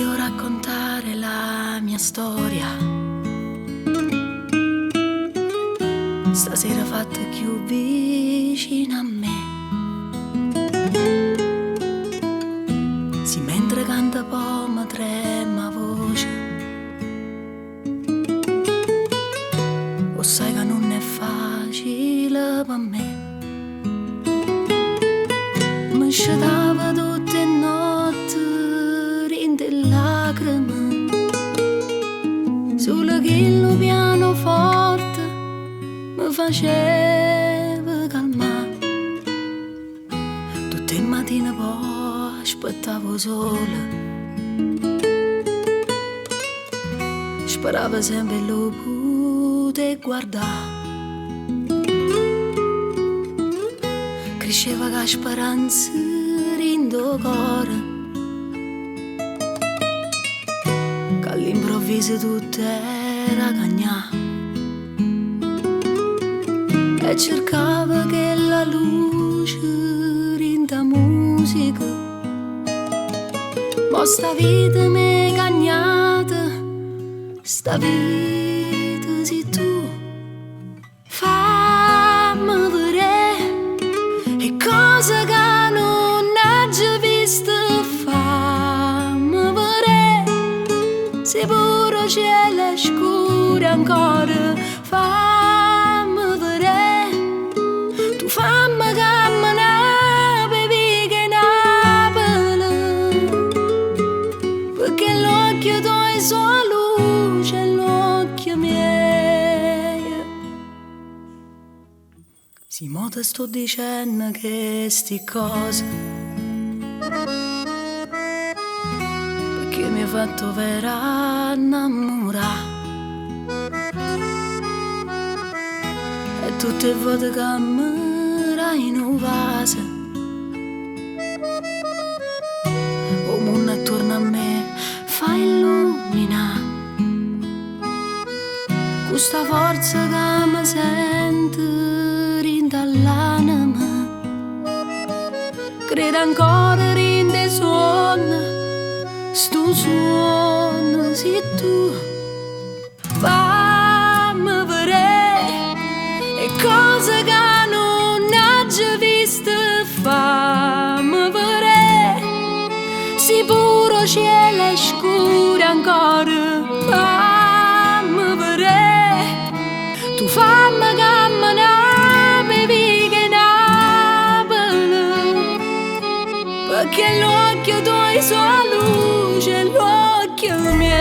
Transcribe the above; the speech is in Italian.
voglio raccontare la mia storia. Stasera fatta più vicina a me. Sì, mentre canta po' mi trema voce. O sai che non è facile per me. Mi scetava tutte le notti rinte lacrime. Solo che il pianoforte mi faceva calmare. Tutte le mattine poi aspettavo sola. Speravo sempre lo potevo guardare. Cresceva la speranza rindo cuore, che all'improvviso tutto era cagnà. E cercava che la luce rinda musica. Ma sta vita mi è cagnata, sta vita sei tu. Fammi vedere e cosa che non ho già visto. Fammi vedere se pure cielo è scuro ancora. Fammi vedere, tu fammi camminare per via che Napoli, perché l'occhio tuo sono luce e l'occhio mio. Sì, mo te sto dicendo che sti cose, perché mi hai fatto vera innamorare. E tutte le volte che mi rai in un vaso, o mondo attorno a me fa illuminare. Questa forza che mi sente rinda all'anima, credo ancora rinde suona, sto suono sei tu. Fammi vedere e cose che non ho già visto. Fammi vedere se pure cielo è scuro ancora. Fammi vedere, tu fammi camminare per via che Napoli, perché l'occhio tuo sono luce e l'occhio mio.